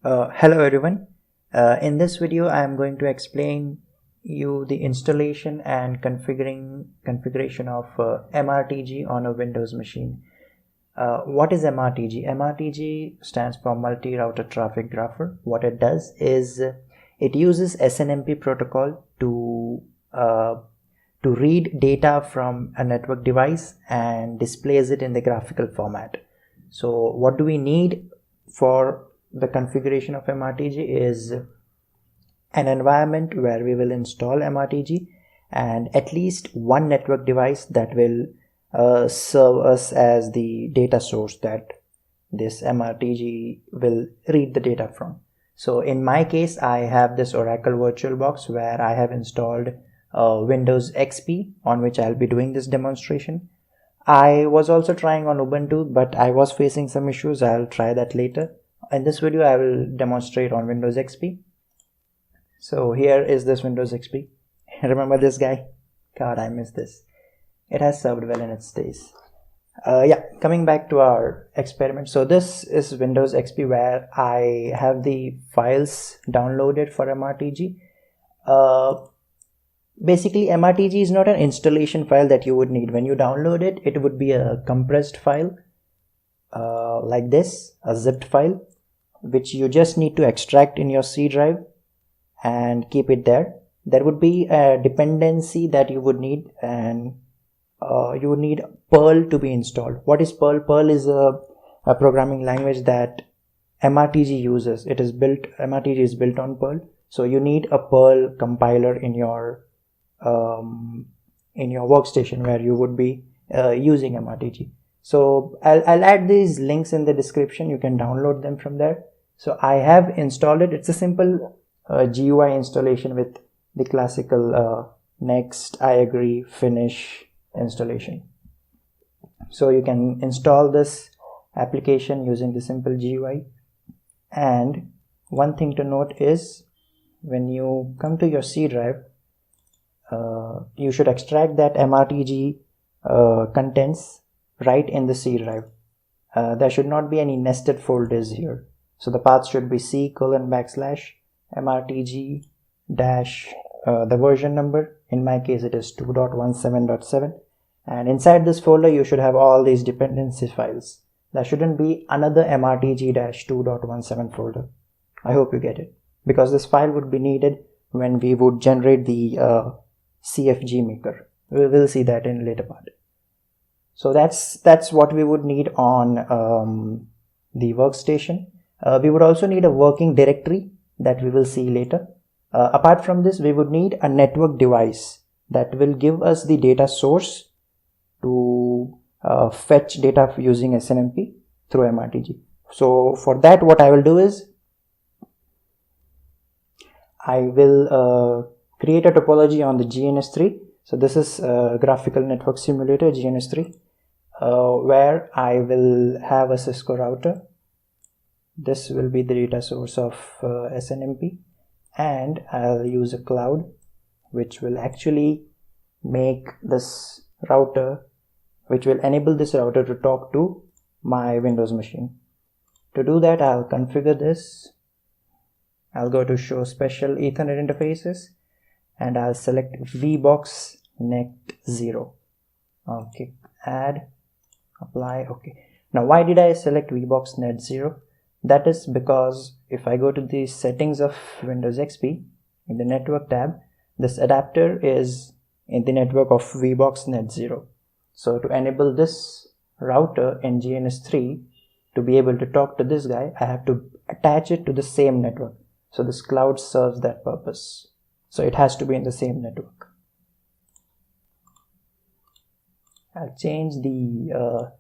Hello everyone. In this video I am going to explain you the installation and configuration of MRTG on a Windows machine. What is MRTG? MRTG stands for Multi-Router Traffic Grapher. What it does is it uses SNMP protocol to read data from a network device and displays it in the graphical format. So what do we need for the configuration of MRTG is an environment where we will install MRTG and at least one network device that will serve us as the data source that this MRTG will read the data from. So in my case, I have this Oracle VirtualBox where I have installed Windows XP on which I'll be doing this demonstration. I was also trying on Ubuntu, but I was facing some issues. I'll try that later. In this video, I will demonstrate on Windows XP. So here is this Windows XP. Remember this guy? God, I miss this. It has served well in its days. Coming back to our experiment. So this is Windows XP where I have the files downloaded for MRTG. Basically, MRTG is not an installation file that you would need. When you download it, it would be a compressed file like this, a zipped file, which you just need to extract in your C drive and keep it there. There would be a dependency that you would need, and you would need Perl to be installed. What is Perl? Perl is a programming language that MRTG uses. MRTG is built on Perl. So you need a Perl compiler in your workstation where you would be using MRTG. So I'll add these links in the description. You can download them from there. So I have installed it. It's a simple GUI installation with the classical next, I agree, finish installation. So you can install this application using the simple GUI. And one thing to note is when you come to your C drive, you should extract that MRTG contents right in the C drive. There should not be any nested folders here. So the path should be C:\MRTG dash the version number. In my case, it is 2.17.7. And inside this folder, you should have all these dependency files. There shouldn't be another MRTG-2.17 folder. I hope you get it, because this file would be needed when we would generate the CFG maker. We will see that in a later part. So that's what we would need on the workstation. We would also need a working directory that we will see later. Apart from this, we would need a network device that will give us the data source to fetch data using SNMP through MRTG. So for that, what I will do is I will create a topology on the GNS3. So this is graphical network simulator GNS3, where I will have a Cisco router. This will be the data source of SNMP, and I'll use a cloud which will actually make this router, which will enable this router to talk to my Windows machine. To do that, I'll configure this. I'll go to show special Ethernet interfaces and I'll select VBox Net 0. Okay, add, apply. Okay. Now, why did I select VBox Net 0? That is because if I go to the settings of Windows XP in the network tab, this adapter is in the network of VBox Net 0. So to enable this router in GNS3 to be able to talk to this guy, I have to attach it to the same network. So this cloud serves that purpose. So it has to be in the same network. I'll change the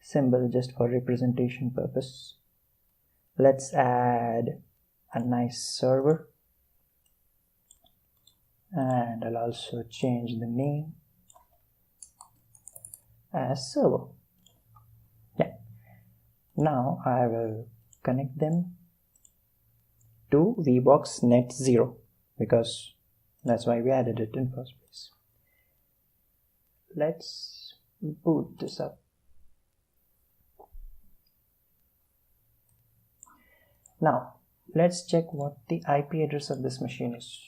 symbol just for representation purpose. Let's add a nice server. And I'll also change the name as server. Yeah. Now I will connect them to VBox Net 0 because that's why we added it in first place. Let's boot this up. Now let's check what the IP address of this machine is.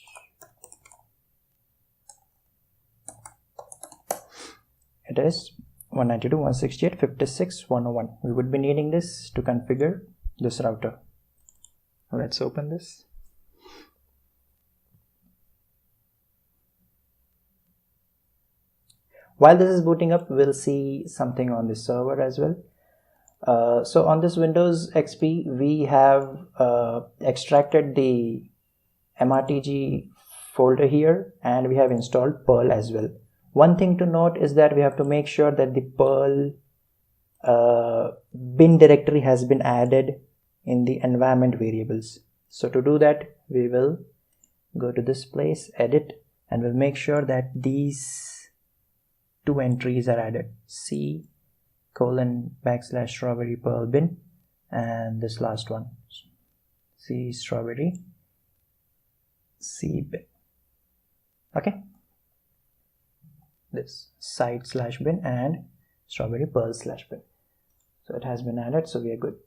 It is 192.168.56.101. We would be needing this to configure this router. Let's open this. While this is booting up, we'll see something on the server as well. So on this Windows XP, we have extracted the MRTG folder here, and we have installed Perl as well. One thing to note is that we have to make sure that the Perl bin directory has been added in the environment variables. So to do that, we will go to this place, edit, and we'll make sure that these two entries are added: C:\strawberry Perl bin, and this last one, C strawberry C bin. Okay, this site/bin and strawberry Perl/bin. So it has been added, so we are good.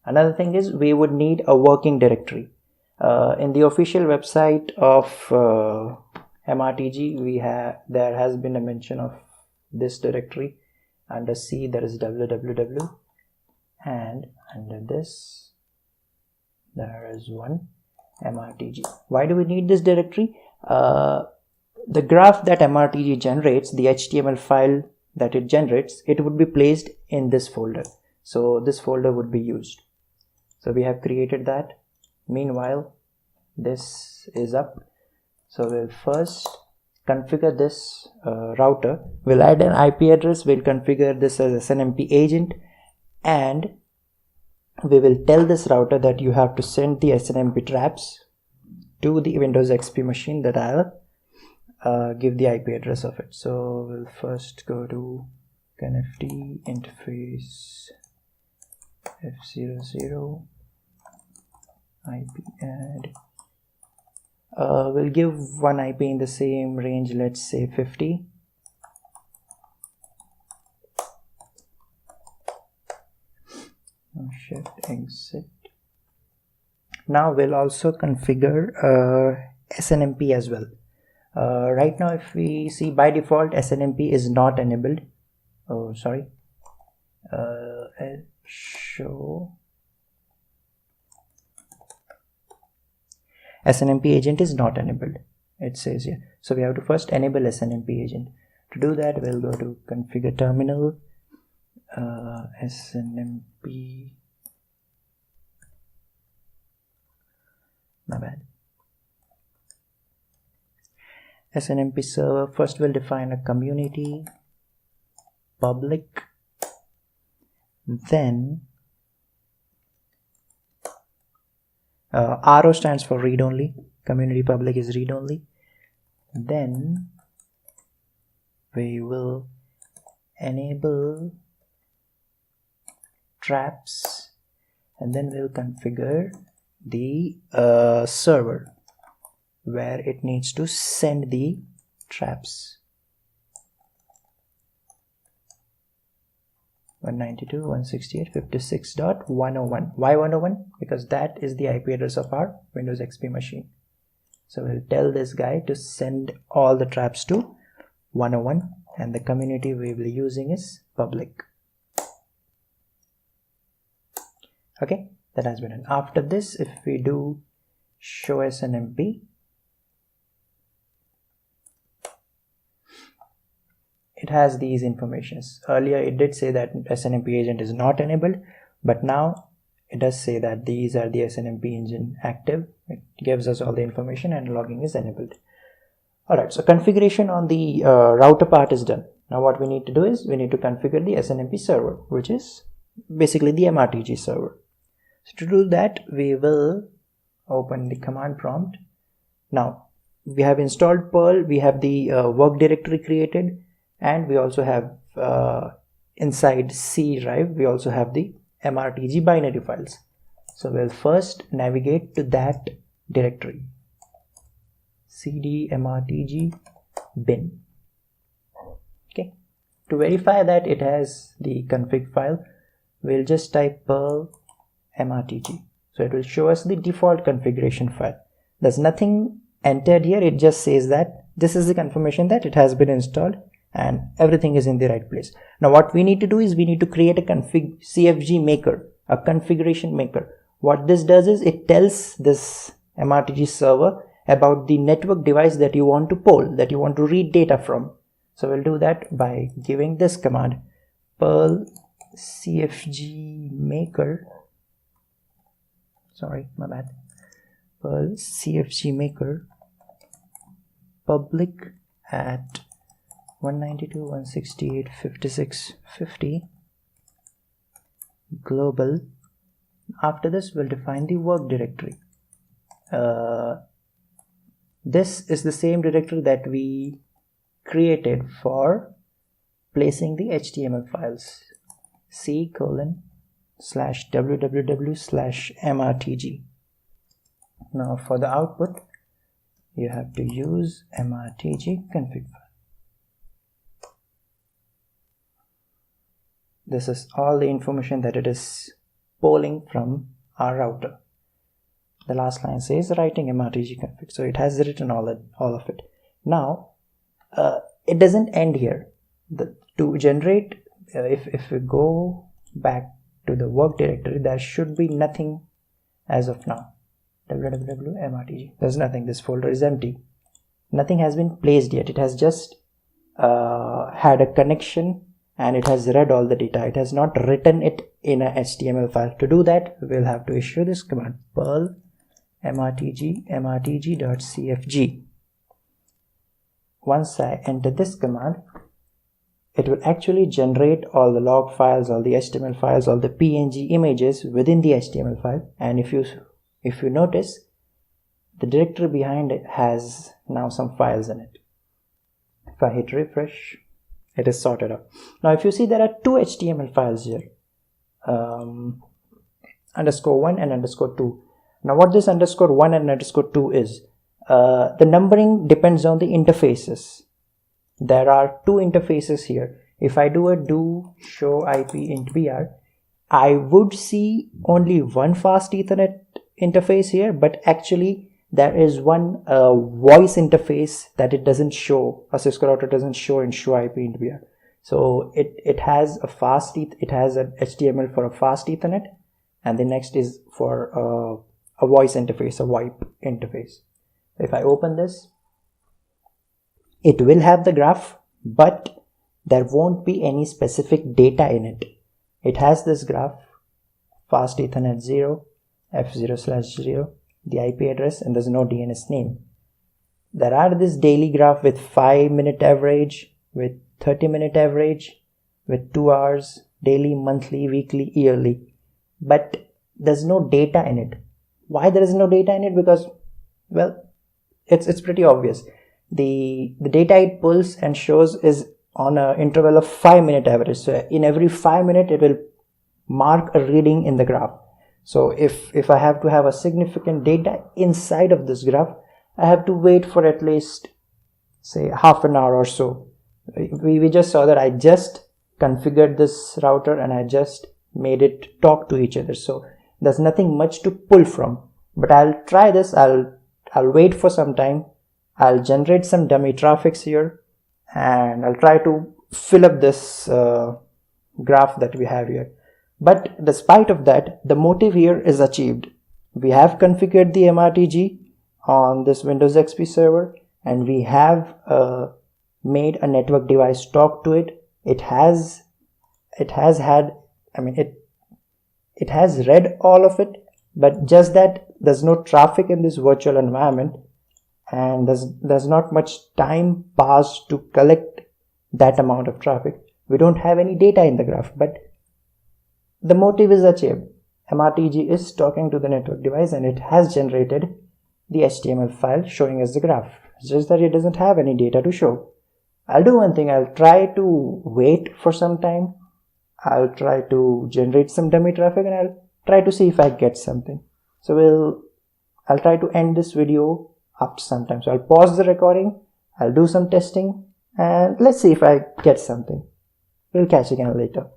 Another thing is we would need a working directory. In the official website of MRTG, there has been a mention of this directory. Under C there is www, and under this there is one MRTG. Why do we need this directory? The graph that MRTG generates, the HTML file that it generates, it would be placed in this folder. So this folder would be used. So we have created that. Meanwhile, this is up. So we'll first configure this router. We'll add an IP address. We'll configure this as snmp agent, and we will tell this router that you have to send the snmp traps to the Windows XP machine that I'll give the IP address of it. So we'll first go to conf interface f00 IP add. We'll give one IP in the same range, let's say 50. Shift exit. Now we'll also configure snmp as well. Right now, if we see, by default snmp is not enabled. Oh, sorry. Show snmp agent is not enabled, it says here. So we have to first enable snmp agent. To do that, we'll go to configure terminal, snmp, my bad, snmp-server. First we'll define a community public, then RO stands for read only, community public is read only. Then we will enable traps, and then we'll configure the server where it needs to send the traps. 192.168.56.101. Why 101? Because that is the IP address of our Windows XP machine. So we'll tell this guy to send all the traps to 101, and the community we will be using is public. Okay, that has been done. After this, if we do show snmp, it has these informations. Earlier it did say that snmp agent is not enabled, but now it does say that these are the snmp engine active. It gives us all the information, and logging is enabled. Alright, so configuration on the router part is done. Now what we need to do is we need to configure the snmp-server, which is basically the MRTG server. So to do that, we will open the command prompt. Now we have installed Perl, we have the work directory created, and we also have inside C drive we also have the MRTG binary files. So we'll first navigate to that directory, cd mrtg bin. Okay, to verify that it has the config file, we'll just type perl MRTG. So it will show us the default configuration file. There's nothing entered here. It just says that this is the confirmation that it has been installed and everything is in the right place. Now what we need to do is we need to create a CFG maker, a configuration maker. What this does is it tells this MRTG server about the network device that you want to poll, that you want to read data from. So we'll do that by giving this command, perl CFG maker, perl CFG maker public at 192.168.56.50 global. After this, we'll define the work directory. This is the same directory that we created for placing the HTML files, c:/www/mrtg. Now for the output, you have to use mrtg config file. This is all the information that it is polling from our router. The last line says writing MRTG config, so it has written all of it. Now it doesn't end here. To generate, if we go back to the work directory, there should be nothing as of now. www.mrtg, there's nothing. This folder is empty. Nothing has been placed yet. It has just had a connection and it has read all the data. It has not written it in a HTML file. To do that, we'll have to issue this command, perl mrtg.cfg. Once I enter this command, it will actually generate all the log files, all the HTML files, all the PNG images within the HTML file. And if you notice, the directory behind it has now some files in it. If I hit refresh, it is sorted out. Now if you see, there are two HTML files here, _1 and _2. Now what this _1 and _2 is, the numbering depends on the interfaces. There are two interfaces here. If I do a do show IP int br, I would see only one fast Ethernet interface here, but actually there is one voice interface that it doesn't show. A Cisco router doesn't show in show IP int br. So it has an HTML for a fast Ethernet, and the next is for a voice interface, a VoIP interface. If I open this, it will have the graph, but there won't be any specific data in it. It has this graph, fast Ethernet 0, f0/0, the IP address, and there's no DNS name. There are this daily graph with 5-minute average, with 30-minute average, with 2 hours, daily, monthly, weekly, yearly, but there's no data in it. Why there is no data in it? Because, well, it's pretty obvious. The data it pulls and shows is on an interval of 5-minute average. So in every 5 minutes, it will mark a reading in the graph. So if I have to have a significant data inside of this graph, I have to wait for at least, say, half an hour or so. We just saw that I just configured this router and I just made it talk to each other. So there's nothing much to pull from. But I'll try this. I'll wait for some time. I'll generate some dummy traffics here, and I'll try to fill up this graph that we have here. But despite of that, the motive here is achieved. We have configured the MRTG on this Windows XP server, and we have made a network device talk to it. It has read all of it, but just that there's no traffic in this virtual environment, and there's not much time passed to collect that amount of traffic. We don't have any data in the graph, but the motive is achieved. MRTG is talking to the network device and it has generated the HTML file showing us the graph. It's just that it doesn't have any data to show. I'll do one thing. I'll try to wait for some time. I'll try to generate some dummy traffic and I'll try to see if I get something. So I'll try to end this video after some time. So I'll pause the recording. I'll do some testing and let's see if I get something. We'll catch again later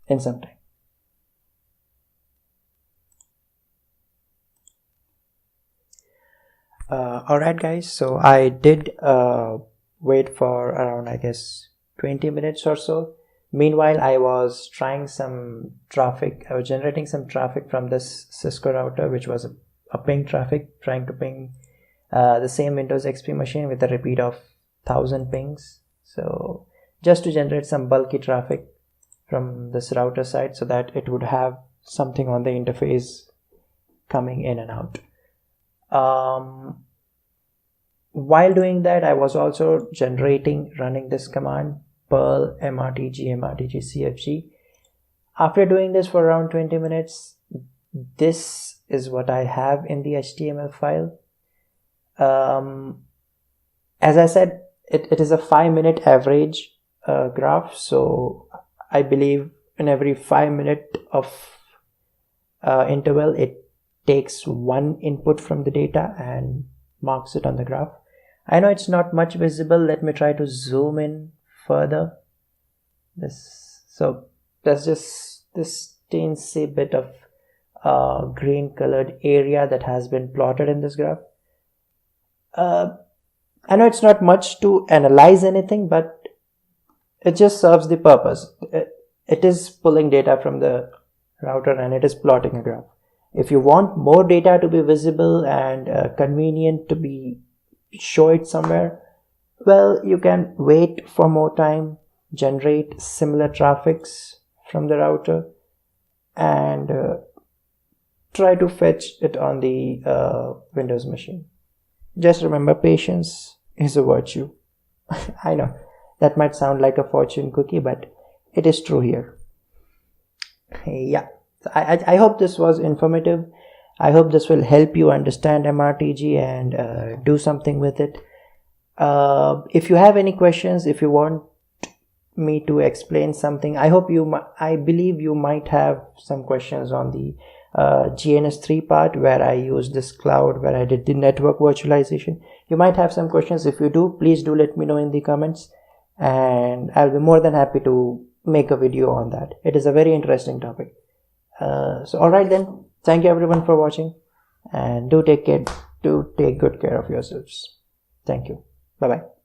in some time. Alright guys, so I did wait for around, I guess, 20 minutes or so. Meanwhile, I was trying some traffic. I was generating some traffic from this Cisco router, which was a ping traffic, trying to ping the same Windows XP machine with a repeat of 1000 pings. So just to generate some bulky traffic from this router side so that it would have something on the interface coming in and out. While doing that, I was also running this command perl MRTG CFG. After doing this for around 20 minutes, this is what I have in the HTML file. As I said, it is a 5-minute average graph, so I believe in every 5-minute of interval it takes one input from the data and marks it on the graph. I know it's not much visible. Let me try to zoom in further. So there's just this teensy bit of green colored area that has been plotted in this graph. I know it's not much to analyze anything, but it just serves the purpose. It is pulling data from the router and it is plotting a graph. If you want more data to be visible and convenient to be show it somewhere, well, you can wait for more time, generate similar traffics from the router, and try to fetch it on the Windows machine. Just remember, patience is a virtue. I know that might sound like a fortune cookie, but it is true here. Yeah. I hope this was informative. I hope this will help you understand MRTG and do something with it. If you have any questions, if you want me to explain something, I believe you might have some questions on the GNS3 part where I used this cloud, where I did the network virtualization. You might have some questions. If you do, please do let me know in the comments, and I'll be more than happy to make a video on that. It is a very interesting topic. So alright then, thank you everyone for watching, and do take good care of yourselves. Thank you. Bye bye.